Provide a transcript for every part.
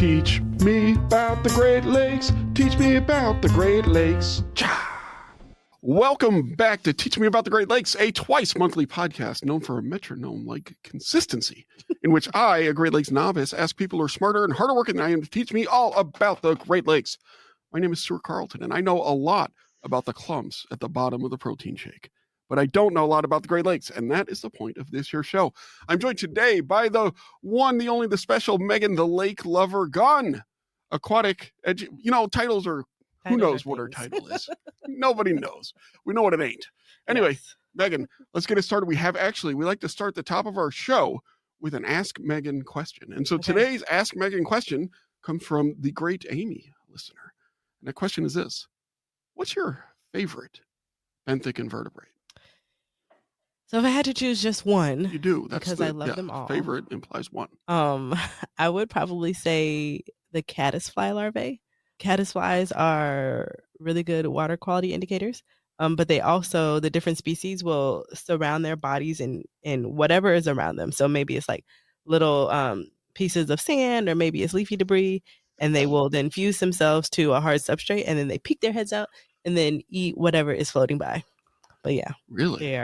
Teach me about the Great Lakes. Teach me about the Great Lakes. Cha! Welcome back to Teach Me About the Great Lakes, a twice-monthly podcast known for a metronome-like consistency, in which I, a Great Lakes novice, ask people who are smarter and harder working than I am to teach me all about the Great Lakes. My name is Stuart Carlton, and I know a lot about the clumps at the bottom of the protein shake. But I don't know a lot about the Great Lakes, and that is the point of this here show. I'm joined today by the one, the only, the special Megan, the lake lover gun. Aquatic, titles are, who knows what her title is? Nobody knows. We know what it ain't. Anyway, yes. Megan, let's get it started. We like to start the top of our show with an Ask Megan question. And so Today's Ask Megan question comes from the great Amy listener. And the question is this: what's your favorite benthic invertebrate? So if I had to choose just one, you do. That's because I love them all. Favorite implies one. I would probably say the caddisfly larvae. Caddisflies are really good water quality indicators, but they also, the different species will surround their bodies in whatever is around them. So maybe it's like little pieces of sand, or maybe it's leafy debris, and they will then fuse themselves to a hard substrate, and then they peek their heads out and then eat whatever is floating by. But yeah. Really?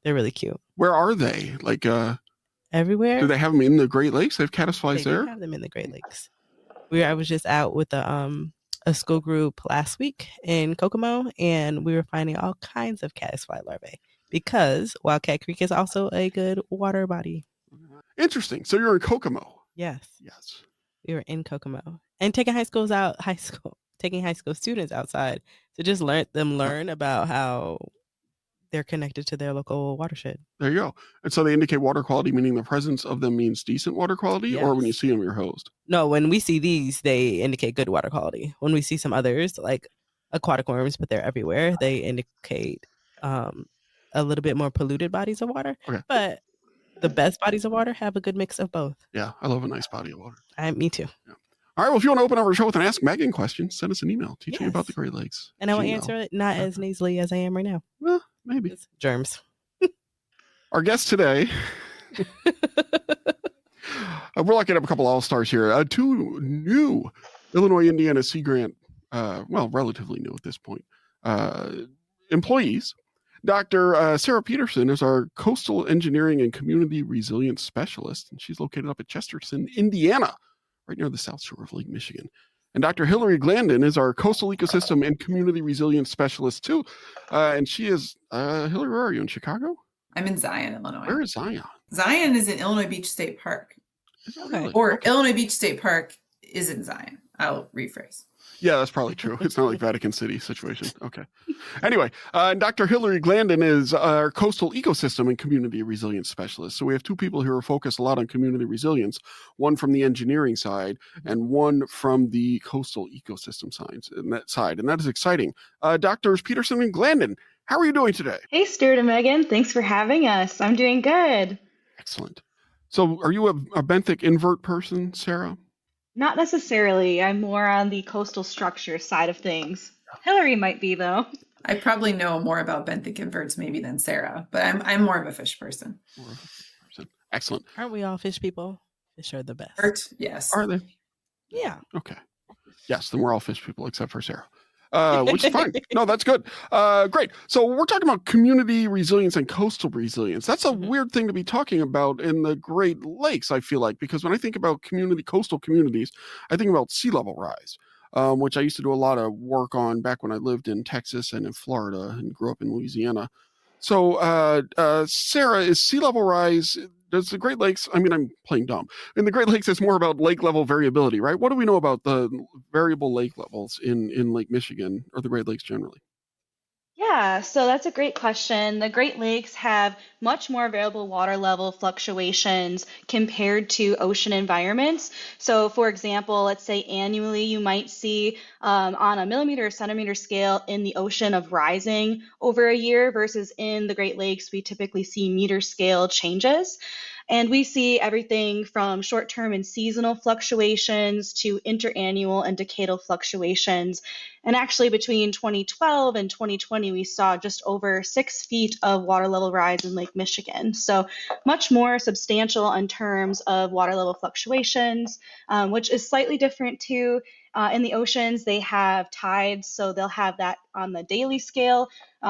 They're really cute. Where are they? Like everywhere. Do they have them in the Great Lakes? They have caddisflies there? They have them in the Great Lakes. I was just out with a school group last week in Kokomo, and we were finding all kinds of caddisfly larvae because Wildcat Creek is also a good water body. Interesting. So you're in Kokomo. Yes. Yes. We were in Kokomo and taking high school students outside to just learn about how they're connected to their local watershed. There you go. And so they indicate water quality, meaning the presence of them means decent water quality, yes. Or when you see them, you're hosed? No, when we see these, they indicate good water quality. When we see some others, like aquatic worms, but they're everywhere, they indicate a little bit more polluted bodies of water. Okay. But the best bodies of water have a good mix of both. Yeah, I love a nice body of water. Me too. Yeah. All right, well, if you want to open up our show with an Ask Megan question, send us an email. Teach me about the Great Lakes. And I will answer it not as nasally as I am right now. Well, maybe. It's germs. Our guest today, we're locking up a couple all-stars here. Two new Illinois Indiana Sea Grant, relatively new at this point, employees. Dr. Sarah Peterson is our Coastal Engineering and Community Resilience Specialist, and she's located up at Chesterton, Indiana, right near the South Shore of Lake Michigan. And Dr. Hillary Glandon is our Coastal Ecosystem and Community Resilience Specialist, too. And she is, Hillary, where are you, in Chicago? I'm in Zion, Illinois. Where is Zion? Zion is in Illinois Beach State Park. Really? Or okay. Illinois Beach State Park is in Zion. I'll rephrase. Yeah, that's probably true. It's not like Vatican City situation. Okay. Anyway, Dr. Hillary Glandon is our Coastal Ecosystem and Community Resilience Specialist. So we have two people here who focus a lot on community resilience, one from the engineering side and one from the coastal ecosystem side. And that is exciting. Doctors Peterson and Glandon, how are you doing today? Hey, Stuart and Megan. Thanks for having us. I'm doing good. Excellent. So are you a benthic invert person, Sarah? Not necessarily. I'm more on the coastal structure side of things. Hillary might be, though. I probably know more about benthic inverts maybe than Sarah, but I'm more of a fish person. Excellent. Aren't we all fish people? Fish are the best. Yes. Are they? Yeah. Okay. Yes, then we're all fish people except for Sarah. Which is fine. No, that's good. Great. So we're talking about community resilience and coastal resilience. That's a weird thing to be talking about in the Great Lakes, I feel like, because when I think about coastal communities, I think about sea level rise, which I used to do a lot of work on back when I lived in Texas and in Florida and grew up in Louisiana. So, Sarah, is sea level rise, does the Great Lakes, I'm playing dumb. In the Great Lakes, it's more about lake level variability, right? What do we know about the variable lake levels in Lake Michigan or the Great Lakes generally? Yeah, so that's a great question. The Great Lakes have much more variable water level fluctuations compared to ocean environments. So for example, let's say annually you might see on a millimeter or centimeter scale in the ocean of rising over a year versus in the Great Lakes, we typically see meter scale changes. And we see everything from short-term and seasonal fluctuations to interannual and decadal fluctuations. And actually, between 2012 and 2020, we saw just over 6 feet of water level rise in Lake Michigan. So much more substantial in terms of water level fluctuations, which is slightly different too. In the oceans, they have tides, so they'll have that on the daily scale.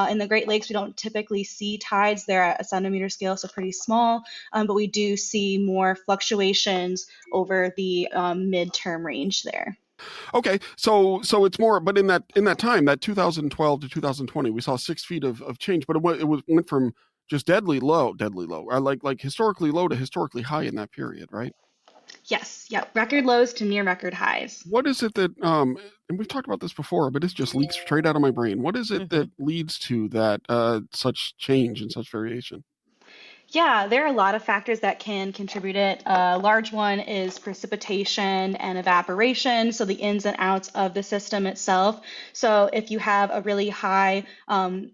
In the Great Lakes, we don't typically see tides. They're at a centimeter scale, so pretty small, but we do see more fluctuations over the midterm range there. Okay, so it's more, but in that time, that 2012 to 2020, we saw 6 feet of change, but it went from just deadly low, like historically low to historically high in that period, right? Yes, yep, record lows to near record highs. What is it that and we've talked about this before, but it's just leaks straight out of my brain. What is it that leads to that such change and such variation? Yeah, there are a lot of factors that can contribute it. A large one is precipitation and evaporation, so the ins and outs of the system itself. So if you have a really high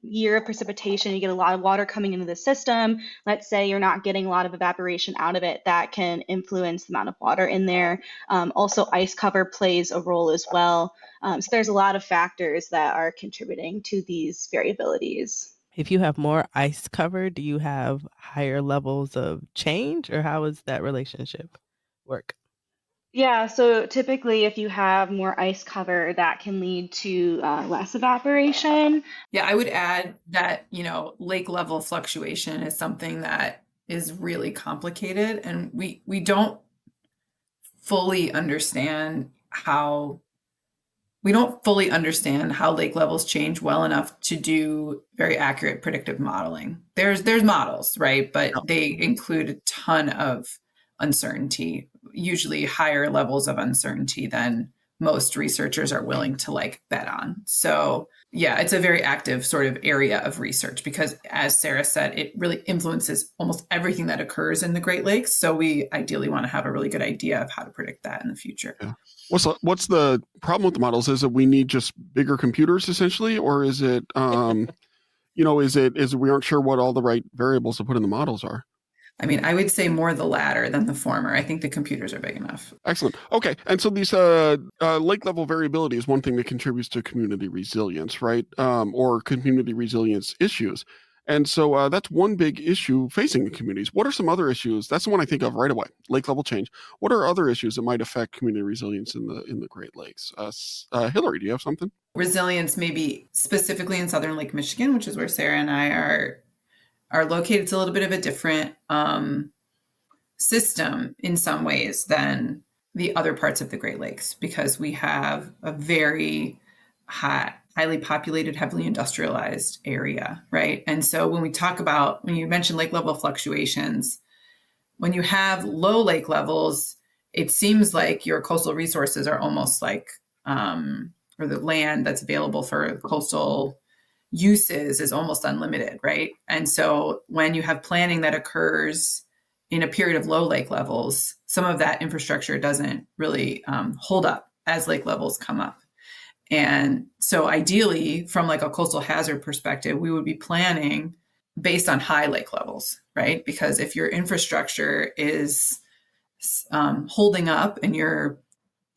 year of precipitation, you get a lot of water coming into the system. Let's say you're not getting a lot of evaporation out of it, that can influence the amount of water in there. Also, ice cover plays a role as well. So there's a lot of factors that are contributing to these variabilities. If you have more ice cover, do you have higher levels of change, or how does that relationship work? Yeah, so typically if you have more ice cover, that can lead to less evaporation. Yeah, I would add that, lake level fluctuation is something that is really complicated, and we don't fully understand how lake levels change well enough to do very accurate predictive modeling. There's models, right? But they include a ton of uncertainty, usually higher levels of uncertainty than most researchers are willing to bet on. So yeah, it's a very active sort of area of research because, as Sarah said, it really influences almost everything that occurs in the Great Lakes. So we ideally want to have a really good idea of how to predict that in the future. Yeah. What's the problem with the models? Is it we need just bigger computers essentially, or is it is we aren't sure what all the right variables to put in the models are? I mean, I would say more the latter than the former. I think the computers are big enough. Excellent. Okay. And so these lake level variability is one thing that contributes to community resilience, right? Or community resilience issues. And so that's one big issue facing the communities. What are some other issues? That's the one I think of right away, lake level change. What are other issues that might affect community resilience in the Great Lakes? Hillary, do you have something? Resilience maybe specifically in southern Lake Michigan, which is where Sarah and I are located. It's a little bit of a different system in some ways than the other parts of the Great Lakes because we have a very highly populated, heavily industrialized area, right? And so when you mentioned lake level fluctuations, when you have low lake levels, it seems like your coastal resources are almost like, or the land that's available for coastal uses is almost unlimited, right? And so when you have planning that occurs in a period of low lake levels, some of that infrastructure doesn't really hold up as lake levels come up. And so ideally, from like a coastal hazard perspective, we would be planning based on high lake levels, right? Because if your infrastructure is holding up and your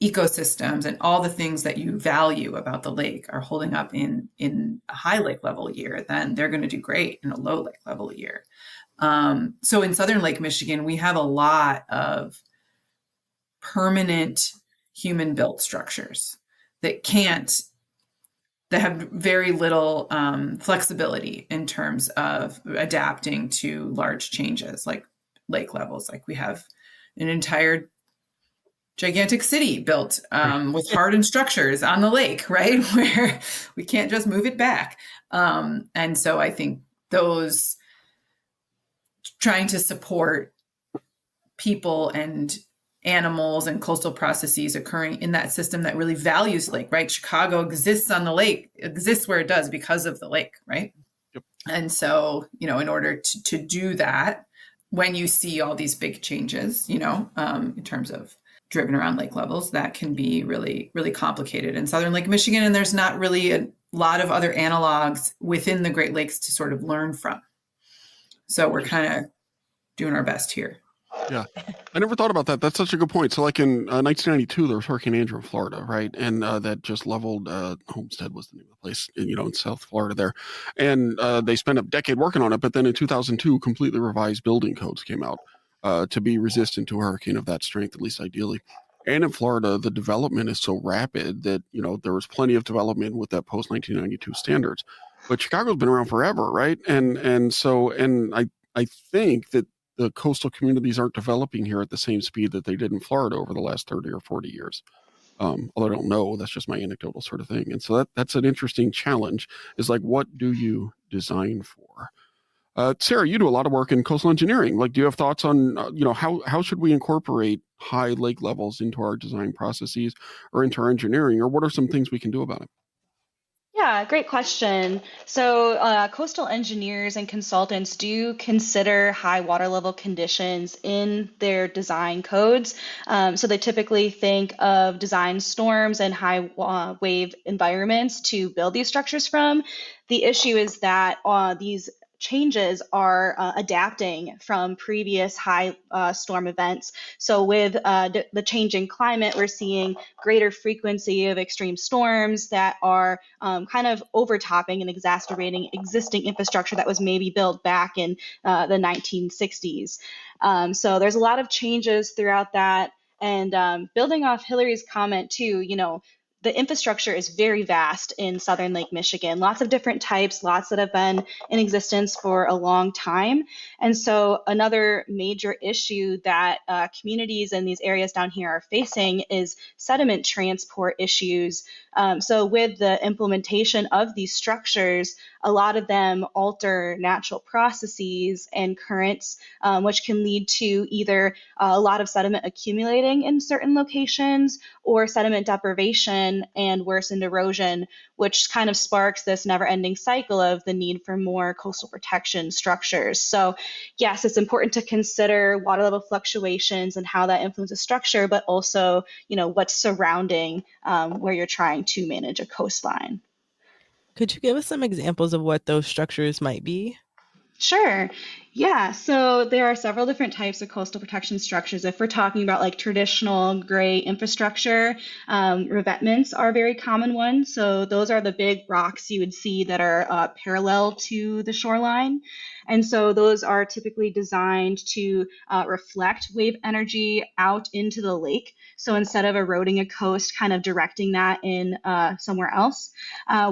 ecosystems and all the things that you value about the lake are holding up in a high lake level year, then they're going to do great in a low lake level year. So in southern Lake Michigan, we have a lot of permanent human-built structures that have very little flexibility in terms of adapting to large changes like lake levels. Like we have an entire gigantic city built with hardened structures on the lake, right? Where we can't just move it back. And so I think those trying to support people and animals and coastal processes occurring in that system that really values lake, right? Chicago exists on the lake, exists where it does because of the lake, right? Yep. And so, in order to do that, when you see all these big changes, in terms of driven around lake levels, that can be really, really complicated in southern Lake Michigan. And there's not really a lot of other analogs within the Great Lakes to sort of learn from. So we're kind of doing our best here. Yeah. I never thought about that. That's such a good point. So, like in 1992, there was Hurricane Andrew in Florida, right? And that just leveled Homestead was the name of the place, in South Florida there. And they spent a decade working on it. But then in 2002, completely revised building codes came out to be resistant to a hurricane of that strength, at least ideally. And in Florida, the development is so rapid that, there was plenty of development with that post 1992 standards. But Chicago's been around forever, right? And I think that the coastal communities aren't developing here at the same speed that they did in Florida over the last 30 or 40 years. Although I don't know, that's just my anecdotal sort of thing. And so that's an interesting challenge, is like, what do you design for? Sarah, you do a lot of work in coastal engineering. Like, do you have thoughts on, how should we incorporate high lake levels into our design processes or into our engineering, or what are some things we can do about it? Yeah, great question. So, coastal engineers and consultants do consider high water level conditions in their design codes. So, they typically think of design storms and high wave environments to build these structures from. The issue is that these changes are adapting from previous high storm events. So, with the changing climate, we're seeing greater frequency of extreme storms that are kind of overtopping and exacerbating existing infrastructure that was maybe built back in the 1960s. So there's a lot of changes throughout that. And building off Hillary's comment too, the infrastructure is very vast in southern Lake Michigan. Lots of different types, lots that have been in existence for a long time. And so another major issue that communities in these areas down here are facing is sediment transport issues. So with the implementation of these structures, a lot of them alter natural processes and currents, which can lead to either a lot of sediment accumulating in certain locations or sediment deprivation and worsened erosion, which kind of sparks this never-ending cycle of the need for more coastal protection structures. So yes, it's important to consider water level fluctuations and how that influences structure, but also, what's surrounding where you're trying to manage a coastline. Could you give us some examples of what those structures might be? Sure. Yeah. So there are several different types of coastal protection structures. If we're talking about like traditional gray infrastructure, revetments are a very common one. So those are the big rocks you would see that are parallel to the shoreline. And so those are typically designed to reflect wave energy out into the lake. So instead of eroding a coast, kind of directing that in somewhere else.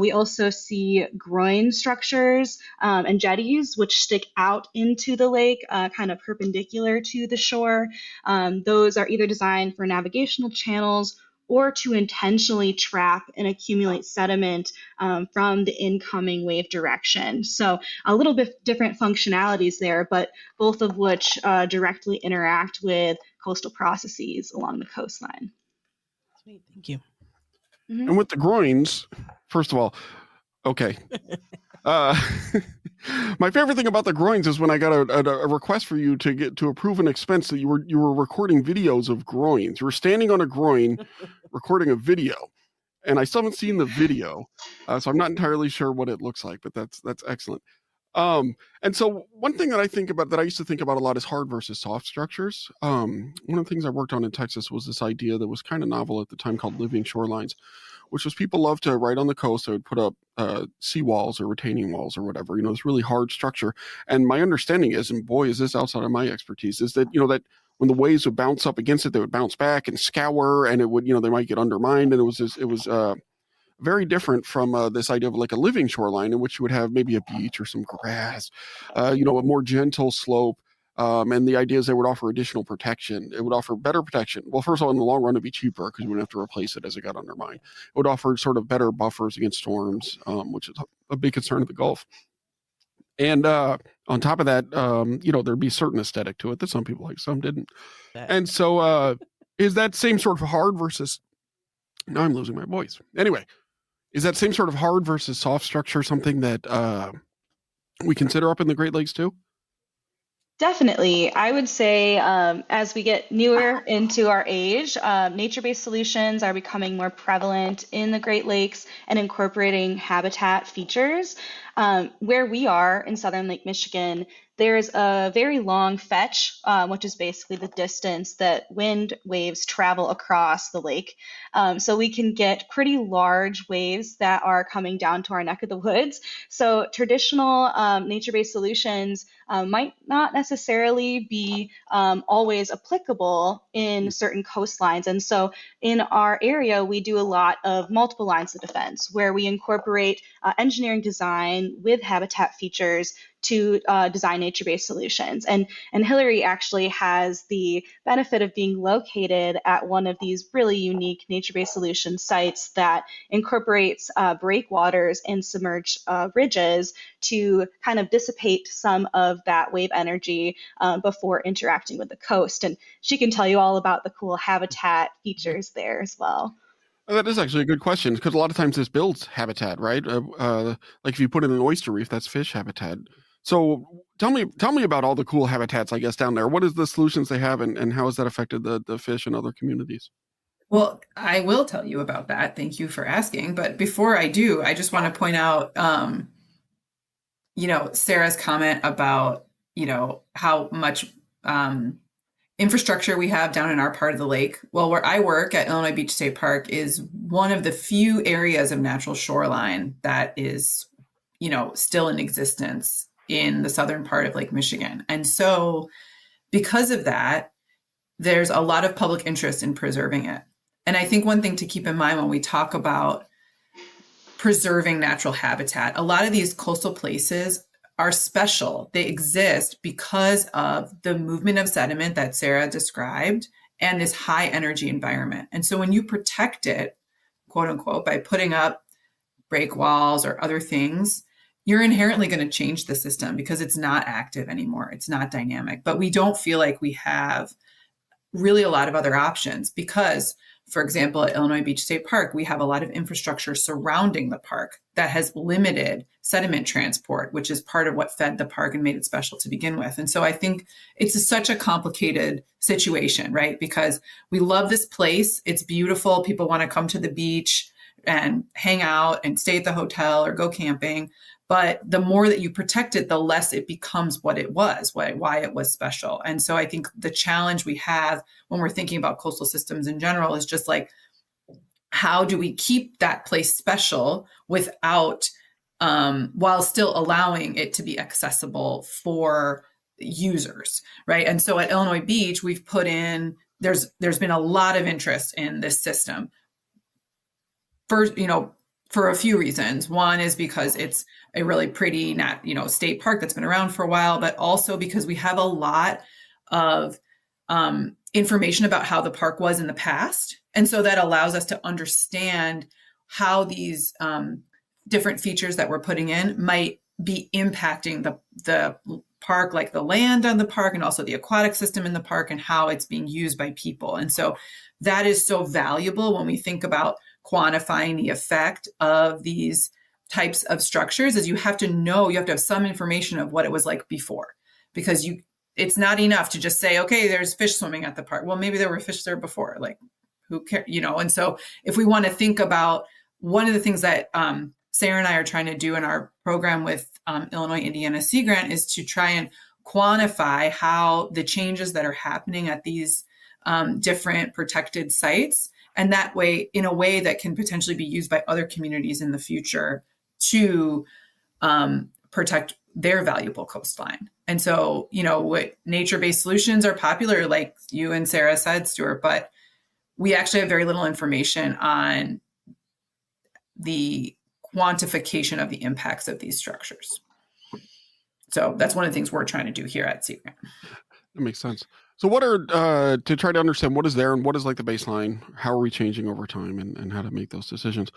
We also see groin structures and jetties, which stick out into the lake, kind of perpendicular to the shore. Those are either designed for navigational channels or to intentionally trap and accumulate sediment from the incoming wave direction. So a little bit different functionalities there, but both of which directly interact with coastal processes along the coastline. Sweet, thank you. And with the groins, first of all, okay. My favorite thing about the groins is when I got a request for you to approve an expense that you were recording videos of groins. You were standing on a groin recording a video, and I still haven't seen the video, so I'm not entirely sure what it looks like. But that's excellent. And so one thing that I used to think about a lot is hard versus soft structures. One of the things I worked on in Texas was this idea that was kind of novel at the time called living shorelines, which was people love to, right on the coast, they would put up seawalls or retaining walls or whatever, this really hard structure. And my understanding is, and boy, is this outside of my expertise, is that, that when the waves would bounce up against it, they would bounce back and scour, and it would, they might get undermined. And it was very different from this idea of like a living shoreline in which you would have maybe a beach or some grass, a more gentle slope. And the idea is they would offer additional protection. It would offer better protection. Well, first of all, in the long run, it'd be cheaper because you wouldn't have to replace it as it got undermined. It would offer sort of better buffers against storms, which is a big concern of the Gulf. And on top of that, there'd be a certain aesthetic to it that some people like, some didn't. And so is that same sort of hard versus, now I'm losing my voice. Anyway, is that same sort of hard versus soft structure something that we consider up in the Great Lakes too? Definitely. I would say as we get newer into our age, nature-based solutions are becoming more prevalent in the Great Lakes and incorporating habitat features. Where we are in southern Lake Michigan, there's a very long fetch, which is basically the distance that wind waves travel across the lake. So we can get pretty large waves that are coming down to our neck of the woods. So traditional nature-based solutions might not necessarily be always applicable in certain coastlines. And so in our area, we do a lot of multiple lines of defense where we incorporate engineering design with habitat features to design nature-based solutions. And Hillary actually has the benefit of being located at one of these really unique nature-based solution sites that incorporates breakwaters and submerged ridges to kind of dissipate some of that wave energy before interacting with the coast. And she can tell you all about the cool habitat features there as well. That is actually a good question, because a lot of times this builds habitat, right? Like if you put in an oyster reef, that's fish habitat. So tell me about all the cool habitats, I guess, down there. What is the solutions they have, and how has that affected the fish and other communities? Well, I will tell you about that. Thank you for asking. But before I do, I just want to point out, Sarah's comment about, how much infrastructure we have down in our part of the lake. Well, where I work at Illinois Beach State Park is one of the few areas of natural shoreline that is, still in existence in the southern part of Lake Michigan. And so because of that, there's a lot of public interest in preserving it. And I think one thing to keep in mind when we talk about preserving natural habitat, a lot of these coastal places are special. They exist because of the movement of sediment that Sarah described and this high energy environment. And so when you protect it, quote unquote, by putting up break walls or other things, you're inherently going to change the system because it's not active anymore. It's not dynamic. But we don't feel like we have really a lot of other options because, for example, at Illinois Beach State Park, we have a lot of infrastructure surrounding the park that has limited sediment transport, which is part of what fed the park and made it special to begin with. And so I think it's such a complicated situation, right? Because we love this place. It's beautiful. People want to come to the beach and hang out and stay at the hotel or go camping. But the more that you protect it, the less it becomes what it was, why it was special. And so I think the challenge we have when we're thinking about coastal systems in general is just like, how do we keep that place special without, while still allowing it to be accessible for users, right? And so at Illinois Beach, we've put in, there's been a lot of interest in this system. First, for a few reasons. One is because it's a really pretty, state park that's been around for a while, but also because we have a lot of information about how the park was in the past. And so that allows us to understand how these different features that we're putting in might be impacting the park, like the land on the park and also the aquatic system in the park and how it's being used by people. And so that is so valuable when we think about quantifying the effect of these types of structures, is you have to have some information of what it was like before, because it's not enough to just say, okay, there's fish swimming at the park. Well, maybe there were fish there before, like who cares, And so if we want to think about one of the things that Sarah and I are trying to do in our program with Illinois Indiana Sea Grant is to try and quantify how the changes that are happening at these different protected sites, and that way, in a way that can potentially be used by other communities in the future to protect their valuable coastline. And so, what nature-based solutions are popular, like you and Sarah said, Stuart, but we actually have very little information on the quantification of the impacts of these structures. So that's one of the things we're trying to do here at Sea Grant. That makes sense. So what are, to try to understand what is there and what is like the baseline, how are we changing over time and how to make those decisions?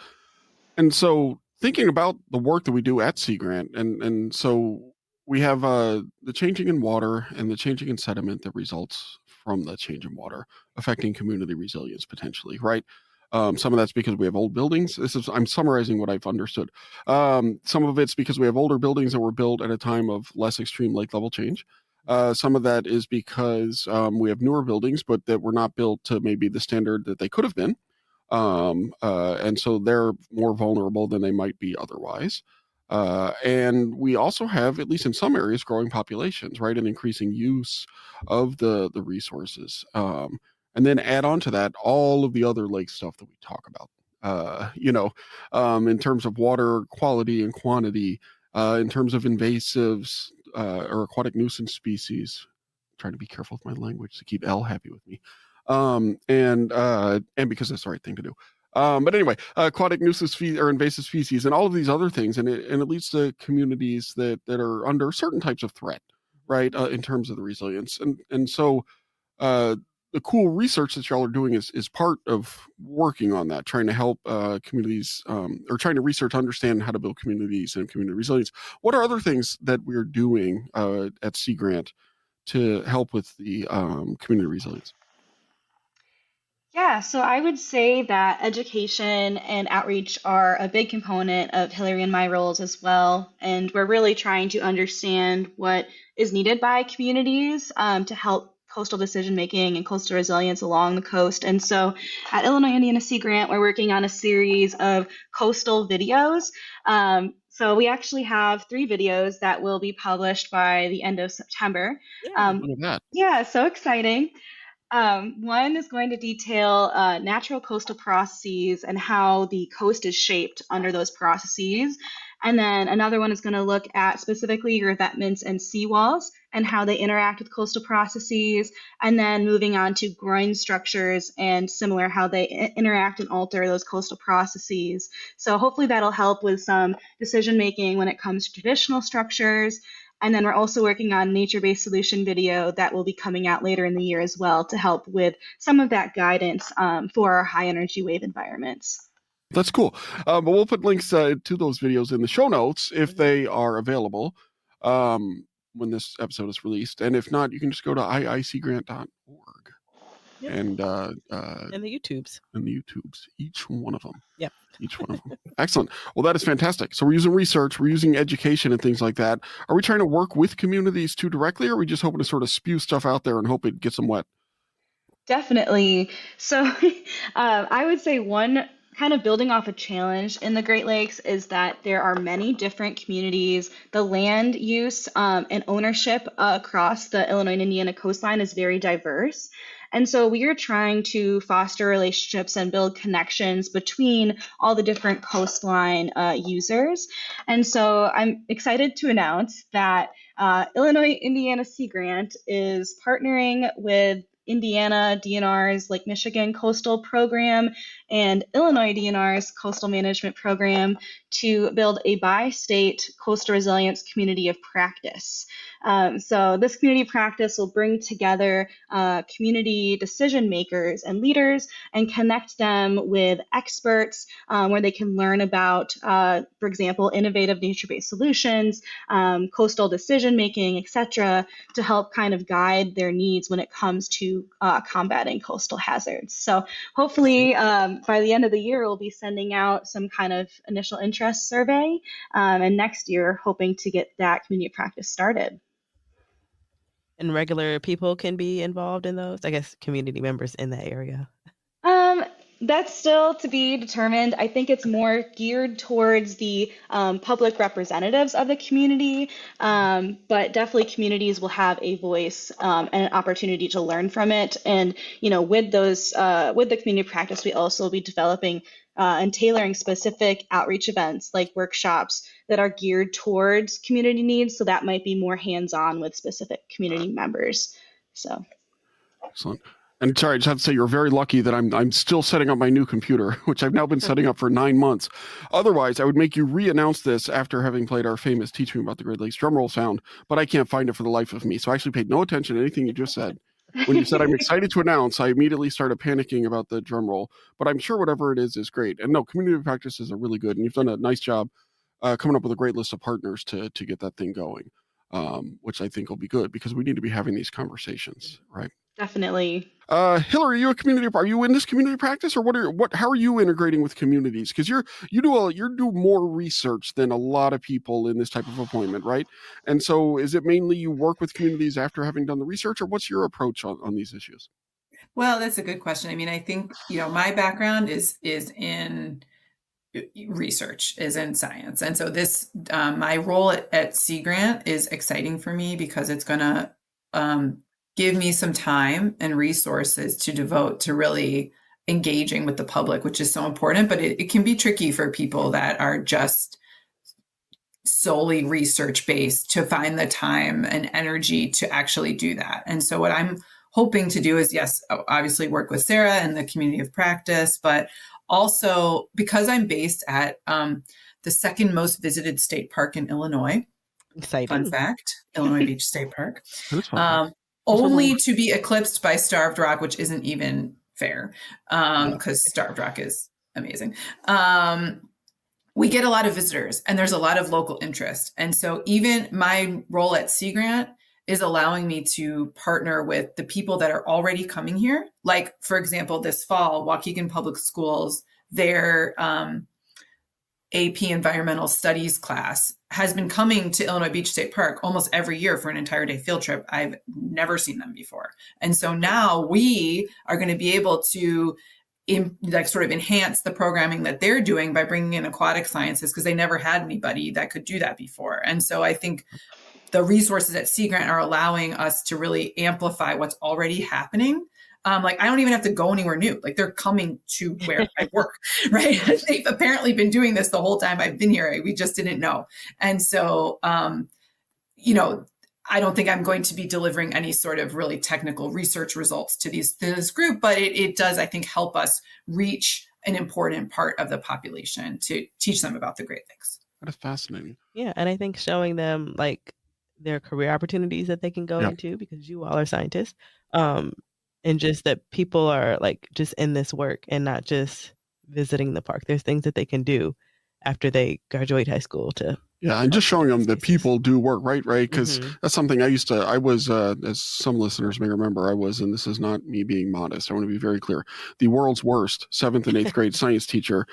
And so thinking about the work that we do at Sea Grant, and so we have the changing in water and the changing in sediment that results from the change in water affecting community resilience potentially, right? Some of that's because we have old buildings. I'm summarizing what I've understood. Some of it's because we have older buildings that were built at a time of less extreme lake level change. Some of that is because we have newer buildings, but that were not built to maybe the standard that they could have been. And so they're more vulnerable than they might be otherwise. And we also have, at least in some areas, growing populations, right, and increasing use of the resources. And then add on to that all of the other lake stuff that we talk about. In terms of water quality and quantity, in terms of invasives or aquatic nuisance species. I'm trying to be careful with my language to keep Elle happy with me, and because that's the right thing to do. But anyway, aquatic nuisance or invasive species, and all of these other things, and it leads to communities that are under certain types of threat, right? In terms of the resilience, and so the cool research that y'all are doing is part of working on that, trying to help communities or trying to research, understand how to build communities and community resilience. What are other things that we're doing at Sea Grant to help with the community resilience? Yeah, so I would say that education and outreach are a big component of Hillary and my roles as well. And we're really trying to understand what is needed by communities to help coastal decision making and coastal resilience along the coast. And so at Illinois Indiana Sea Grant, we're working on a series of coastal videos. So we actually have 3 videos that will be published by the end of September. Look at that. Yeah, so exciting. One is going to detail natural coastal processes and how the coast is shaped under those processes. And then another one is going to look at specifically revetments and seawalls and how they interact with coastal processes. And then moving on to groin structures and similar how they interact and alter those coastal processes. So hopefully that'll help with some decision making when it comes to traditional structures. And then we're also working on nature-based solution video that will be coming out later in the year as well to help with some of that guidance for our high energy wave environments. That's cool. But we'll put links to those videos in the show notes if they are available when this episode is released. And if not, you can just go to iicgrant.org. Yep. And the YouTubes. And the YouTubes, each one of them. Yep. Each one of them. Excellent. Well, that is fantastic. So we're using research, we're using education and things like that. Are we trying to work with communities too directly, or are we just hoping to sort of spew stuff out there and hope it gets them wet? Definitely. So I would say one kind of building off a challenge in the Great Lakes is that there are many different communities. The land use and ownership across the Illinois and Indiana coastline is very diverse. And so we are trying to foster relationships and build connections between all the different coastline users. And so I'm excited to announce that Illinois Indiana Sea Grant is partnering with Indiana DNR's Lake Michigan Coastal Program and Illinois DNR's Coastal Management Program to build a bi-state coastal resilience community of practice. So this community of practice will bring together community decision makers and leaders and connect them with experts where they can learn about, for example, innovative nature-based solutions, coastal decision making, etc., to help kind of guide their needs when it comes to combating coastal hazards. So hopefully by the end of the year, we'll be sending out some kind of initial interest survey, and next year hoping to get that community of practice started. And regular people can be involved in those, I guess, community members in that area. That's still to be determined. I think it's more geared towards the public representatives of the community, but definitely communities will have a voice and an opportunity to learn from it. And with those, with the community practice, we also will be developing and tailoring specific outreach events like workshops that are geared towards community needs. So that might be more hands-on with specific community members. So, excellent. And sorry, I just have to say you're very lucky that I'm still setting up my new computer, which I've now been setting up for 9 months. Otherwise, I would make you re-announce this after having played our famous Teach Me About the Great Lakes drumroll sound, but I can't find it for the life of me. So I actually paid no attention to anything you just said. When you said I'm excited to announce, I immediately started panicking about the drumroll, but I'm sure whatever it is great. And no, community practices are really good, and you've done a nice job coming up with a great list of partners to get that thing going, which I think will be good because we need to be having these conversations, right? Definitely. Hillary, are you in this community practice, or how are you integrating with communities? Because you do more research than a lot of people in this type of appointment, right? And so is it mainly you work with communities after having done the research, or what's your approach on these issues? Well, that's a good question. I mean, I think, my background is in research, is in science. And so this, my role at Sea Grant is exciting for me because it's going to give me some time and resources to devote to really engaging with the public, which is so important. But it can be tricky for people that are just solely research based to find the time and energy to actually do that. And so what I'm hoping to do is, yes, obviously work with Sarah and the community of practice, but also because I'm based at the second most visited state park in Illinois. Exciting. Fun fact, Illinois Beach State Park. That is fun. Only to be eclipsed by Starved Rock, which isn't even fair because Starved Rock is amazing. We get a lot of visitors and there's a lot of local interest. And so even my role at Sea Grant is allowing me to partner with the people that are already coming here. Like, for example, this fall, Waukegan Public Schools, their AP Environmental Studies class has been coming to Illinois Beach State Park almost every year for an entire day field trip. I've never seen them before. And so now we are going to be able to sort of enhance the programming that they're doing by bringing in aquatic sciences because they never had anybody that could do that before. And so I think the resources at Sea Grant are allowing us to really amplify what's already happening. Like I don't even have to go anywhere new. Like they're coming to where I work, right? They've apparently been doing this the whole time I've been here. We just didn't know. And so, I don't think I'm going to be delivering any sort of really technical research results to this group, but it does, I think, help us reach an important part of the population to teach them about the Great Lakes. That is fascinating. Yeah, and I think showing them like their career opportunities that they can go into, because you all are scientists, and just that people are like just in this work and not just visiting the park. There's things that they can do after they graduate high school to. Yeah, and just showing them that people do work, right? Because that's something I was, as some listeners may remember, and this is not me being modest, I want to be very clear, the world's worst 7th and 8th grade science teacher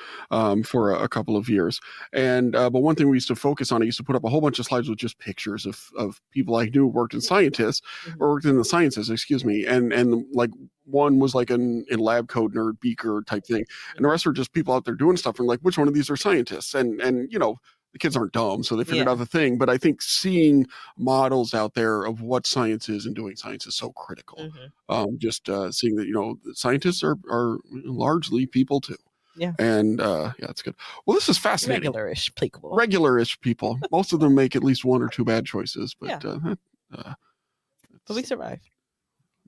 for a couple of years. And but one thing we used to focus on, I used to put up a whole bunch of slides with just pictures of people I knew worked in or worked in the sciences, and like one was like a lab coat nerd beaker type thing, and the rest are just people out there doing stuff. And like, which one of these are scientists? And the kids aren't dumb, so they figured out the thing. But I think seeing models out there of what science is and doing science is so critical. Just seeing that, scientists are largely people too. Yeah. And it's good. Well, this is fascinating. Regular-ish people. Most of them make at least one or two bad choices, but but we survive.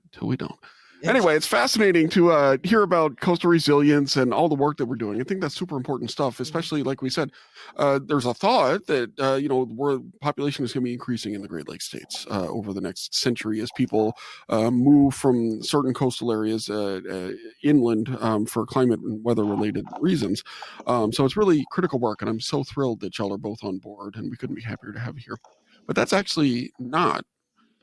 Until we don't. Anyway, it's fascinating to hear about coastal resilience and all the work that we're doing. I think that's super important stuff, especially like we said, there's a thought that, the population is going to be increasing in the Great Lakes states over the next century as people move from certain coastal areas inland for climate and weather related reasons. So it's really critical work. And I'm so thrilled that y'all are both on board, and we couldn't be happier to have you here. But that's actually not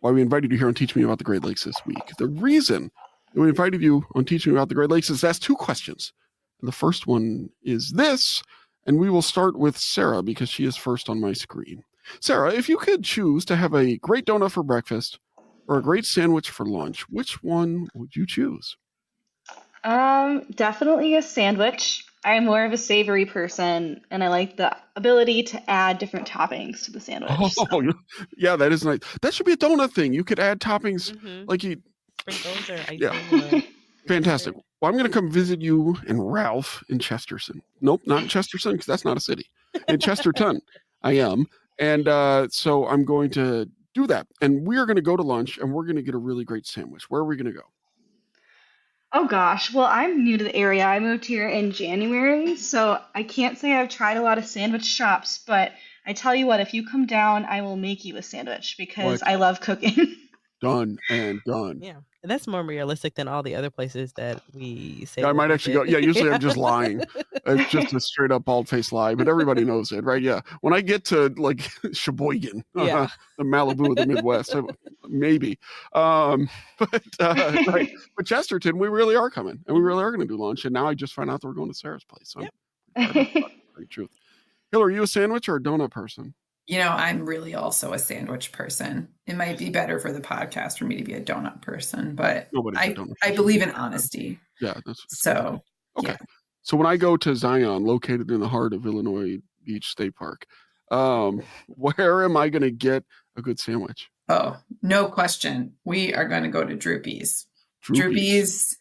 why we invited you here on Teach Me About the Great Lakes this week. The reason that we invited you on Teach Me About the Great Lakes is to ask two questions. And the first one is this, and we will start with Sarah because she is first on my screen. Sarah, if you could choose to have a great donut for breakfast or a great sandwich for lunch, which one would you choose? Definitely a sandwich. I'm more of a savory person, and I like the ability to add different toppings to the sandwich. Oh, yeah, that is nice. That should be a donut thing. You could add toppings like you. Sprinkles or icing. Yeah. Fantastic. Well, I'm going to come visit you and Ralph in Chesterton. Nope, not in Chesterton because that's not a city. In Chesterton, I am. And so I'm going to do that. And we are going to go to lunch, and we're going to get a really great sandwich. Where are we going to go? Oh gosh, well, I'm new to the area. I moved here in January, so I can't say I've tried a lot of sandwich shops, but I tell you what, if you come down, I will make you a sandwich because I love cooking. Done and done. Yeah. And that's more realistic than all the other places that we say. I might actually go. Yeah, usually I'm just lying. It's just a straight up bald faced lie, but everybody knows it, right? Yeah. When I get to like Sheboygan, the Malibu of the Midwest, maybe. But Chesterton, we really are coming, and we really are going to do lunch. And now I just found out that we're going to Sarah's place. So great truth. Hillary, are you a sandwich or a donut person? I'm really also a sandwich person. It might be better for the podcast for me to be a donut person, but I believe in honesty. Yeah. So, okay. Yeah. So when I go to Zion, located in the heart of Illinois Beach State Park, where am I going to get a good sandwich? Oh, no question. We are going to go to Droopy's. Droopy's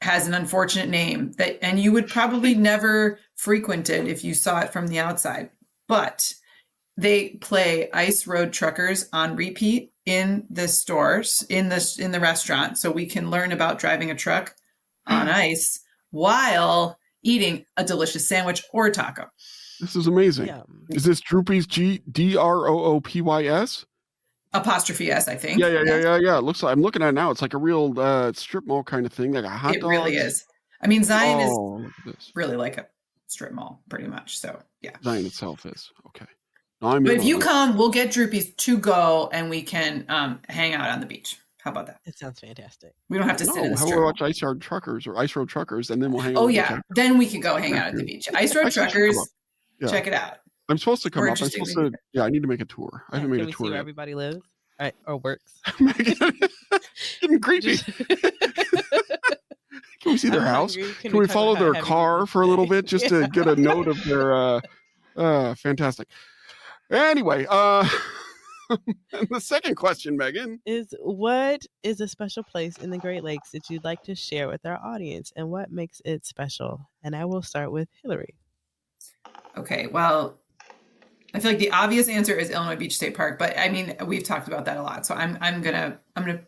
has an unfortunate name and you would probably never frequent it if you saw it from the outside, but they play Ice Road Truckers on repeat in the stores, in the restaurant, so we can learn about driving a truck on ice while eating a delicious sandwich or a taco. This is amazing. Yeah. Is this Droopy's Droopys? Apostrophe S, I think. Yeah. It looks like, I'm looking at it now. It's like a real strip mall kind of thing, like a hot dog. It really is. I mean, Zion is look at this. really like a strip mall, pretty much. So yeah. Zion itself is okay. But if you come, we'll get Droopy's to go, and we can hang out on the beach. How about that? It sounds fantastic. We don't have to sit in the strip. How about watch Ice Road Truckers, and then we'll hang out. Oh yeah, then we can go hang out at the beach. Ice Road Truckers, check it out. I'm supposed to come up. I need to make a tour. I haven't made a tour. Can we see where everybody lives? Right, or works. Getting creepy. Can we see their house? Can we follow their car for a little bit just to get a note of their fantastic. Anyway, the second question, Megan, is what is a special place in the Great Lakes that you'd like to share with our audience, and what makes it special? And I will start with Hillary. Okay, well, I feel like the obvious answer is Illinois Beach State Park, but I mean, we've talked about that a lot. So I'm gonna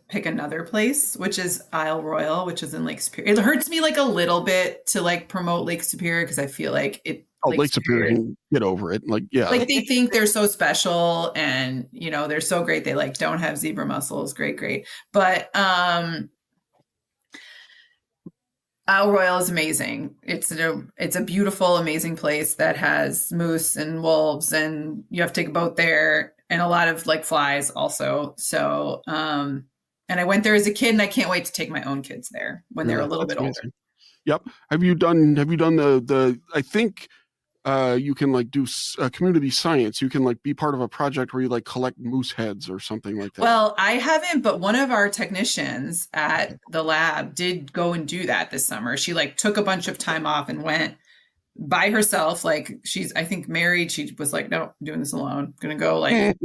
pick another place, which is Isle Royale, which is in Lake Superior. It hurts me like a little bit to like promote Lake Superior because I feel like it. Lake Superior can get over it. Like, yeah. Like they think they're so special and, they're so great. They like don't have zebra mussels. Great. But Isle Royale is amazing. It's a beautiful, amazing place that has moose and wolves, and you have to take a boat there, and a lot of like flies also. So, and I went there as a kid, and I can't wait to take my own kids there when they're a little bit older. Yep. Have you done the I think you can like do community science. You can like be part of a project where you like collect moose heads or something like that. Well, I haven't, but one of our technicians at the lab did go and do that this summer. She like took a bunch of time off and went by herself. Like she's, I think, married. She was like, no, I'm doing this alone. I'm going to go like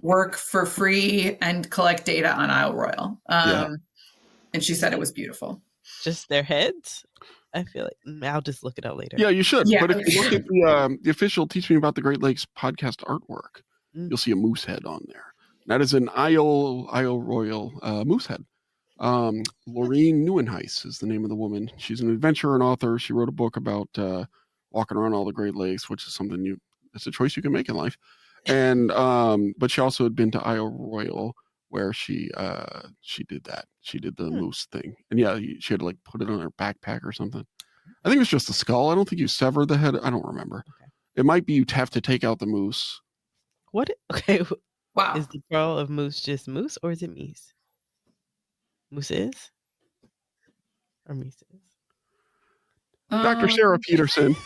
work for free and collect data on Isle Royale. And she said it was beautiful. Just their heads? I feel like I'll just look it up later. Yeah, you should. Yeah. But if you look at the official Teach Me About the Great Lakes podcast artwork, you'll see a moose head on there. That is an Isle Royale moose head. Laureen Nieuwenhuis is the name of the woman. She's an adventurer and author. She wrote a book about walking around all the Great Lakes, which is something it's a choice you can make in life. And but she also had been to Isle Royale, where she did that. She did the moose thing. And she had to like put it on her backpack or something. I think it was just the skull. I don't think you severed the head. I don't remember. Okay. It might be you'd have to take out the moose. What? Okay. Wow. Is the plural of moose just moose, or is it meese? Mooses? Or meeses? Dr. Sarah Peterson.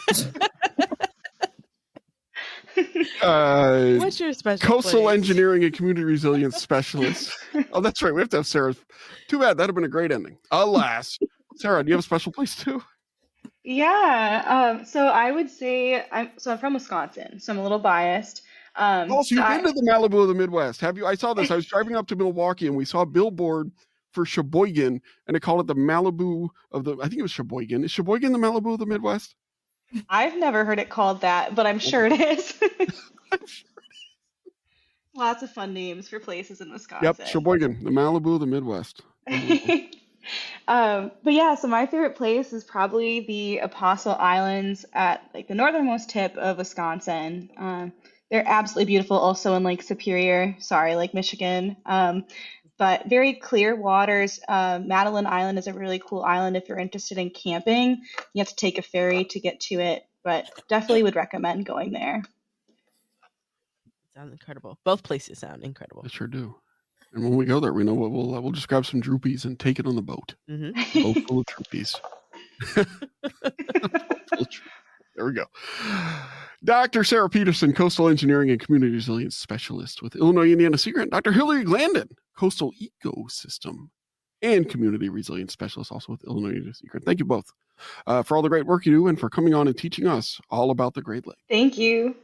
What's your special coastal place? Engineering and Community Resilience Specialist. Oh, that's right. We have to have Sarah. Too bad. That'd have been a great ending. Alas. Sarah, do you have a special place too? Yeah. So I would say I'm from Wisconsin, so I'm a little biased. So you've been to the Malibu of the Midwest. Have you? I saw this. I was driving up to Milwaukee and we saw a billboard for Sheboygan, and they called it the Malibu of the, I think it was Sheboygan. Is Sheboygan the Malibu of the Midwest? I've never heard it called that, but I'm sure it is. Lots of fun names for places in Wisconsin. Yep, Sheboygan, the Malibu of the Midwest. But yeah, so my favorite place is probably the Apostle Islands at like the northernmost tip of Wisconsin. They're absolutely beautiful, also in Lake Superior, Lake Michigan. But very clear waters. Madeline Island is a really cool island if you're interested in camping. You have to take a ferry to get to it, but definitely would recommend going there. Sounds incredible. Both places sound incredible. They sure do. And when we go there, we know what we'll just grab some Droopies and take it on the boat. Mm-hmm. Boat full of Droopies. There we go. Dr. Sarah Peterson, Coastal Engineering and Community Resilience Specialist with Illinois Indiana Sea Grant. Dr. Hillary Glandon, Coastal Ecosystem and Community Resilience Specialist, also with Illinois University. Thank you both for all the great work you do and for coming on and teaching us all about the Great Lakes. Thank you.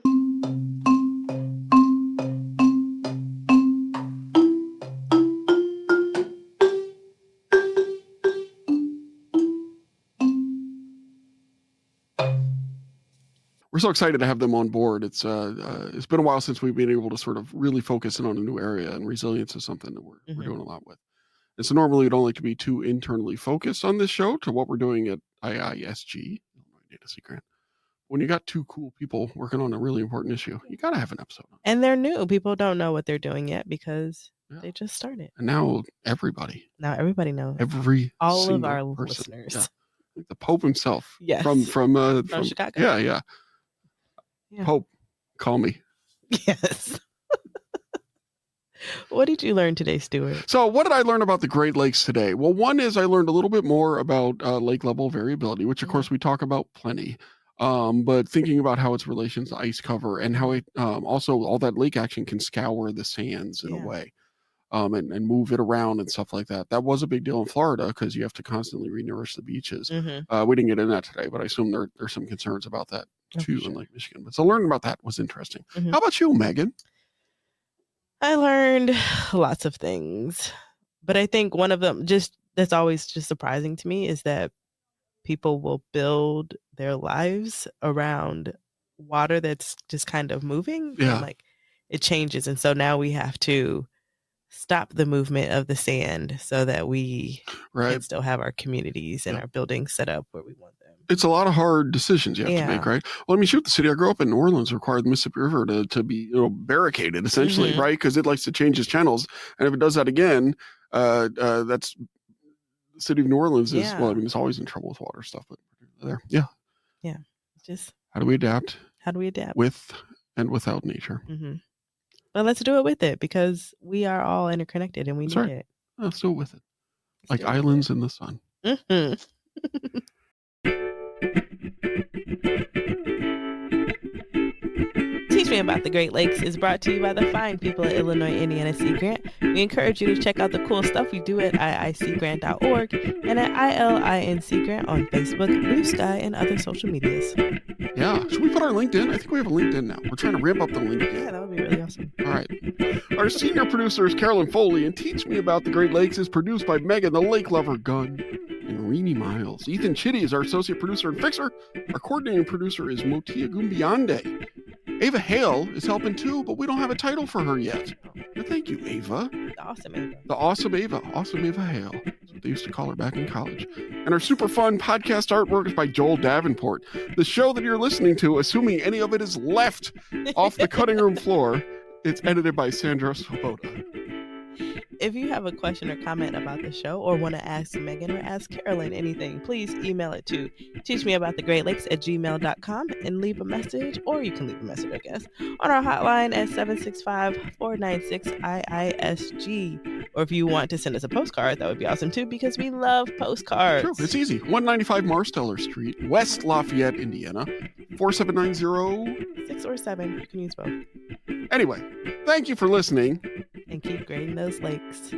We're so excited to have them on board. It's been a while since we've been able to sort of really focus in on a new area, and resilience is something that we're doing a lot with. And so normally we'd only like to be too internally focused on this show to what we're doing at IISG, Illinois Data Sea Grant. When you got two cool people working on a really important issue, you got to have an episode. And they're new. People don't know what they're doing yet because they just started. And now everybody knows. All of our person. listeners. Yeah. The Pope himself. Yes. From Chicago. Yeah. Pope, call me. Yes. What did you learn today, Stuart? So what did I learn about the Great Lakes today? Well, one is I learned a little bit more about lake level variability, which of course we talk about plenty. But thinking about how its relations to ice cover and how it also all that lake action can scour the sands in a way and move it around and stuff like that. That was a big deal in Florida because you have to constantly renourish the beaches. We didn't get into that today, but I assume there's some concerns about that too in Lake Michigan. But so learning about that was interesting. How about you, Megan? I learned lots of things, but I think one of them that's always just surprising to me is that people will build their lives around water that's just kind of moving. Yeah. And like it changes. And so now we have to stop the movement of the sand so that we can still have our communities and our buildings set up where we want them. It's a lot of hard decisions you have to make, right? Well, I mean, shoot, the city I grew up in, New Orleans, required the Mississippi River to be barricaded, essentially, right? Because it likes to change its channels. And if it does that again, that's the city of New Orleans is, well, I mean, it's always in trouble with water stuff, but there. Yeah. Just how do we adapt? With and without nature. But let's do it with it because we are all interconnected and we need it. Let's do it with it. Like islands in the sun. Teach Me About the Great Lakes is brought to you by the fine people at Illinois Indiana Sea Grant. We encourage you to check out the cool stuff we do at iicgrant.org and at ILINC Grant on Facebook, Blue Sky, and other social medias. Yeah. Should we put our LinkedIn? I think we have a LinkedIn now. We're trying to ramp up the LinkedIn. Yeah, that would be really awesome. All right. Our senior producer is Carolyn Foley, and Teach Me About the Great Lakes is produced by Megan, the Lake Lover Gunn, and Reenie Miles. Ethan Chitty is our associate producer and fixer. Our coordinating producer is Motia Gumbiande. Ava Hale is helping too, but we don't have a title for her yet. But thank you, Ava. The awesome Ava. The awesome Ava. Awesome Ava Hale. That's what they used to call her back in college. And our super fun podcast artwork is by Joel Davenport. The show that you're listening to, assuming any of it is left off the cutting room floor, it's edited by Sandra Swoboda. If you have a question or comment about the show or want to ask Megan or ask Carolyn anything, please email it to teachmeaboutthegreatLakes@gmail.com and leave a message, or you can leave a message, I guess, on our hotline at 765-496-IISG. Or if you want to send us a postcard, that would be awesome too, because we love postcards. Sure, it's easy. 195 Marsteller Street, West Lafayette, Indiana, 4790. 6 or 7. You can use both. Anyway, thank you for listening. And keep grading those lakes.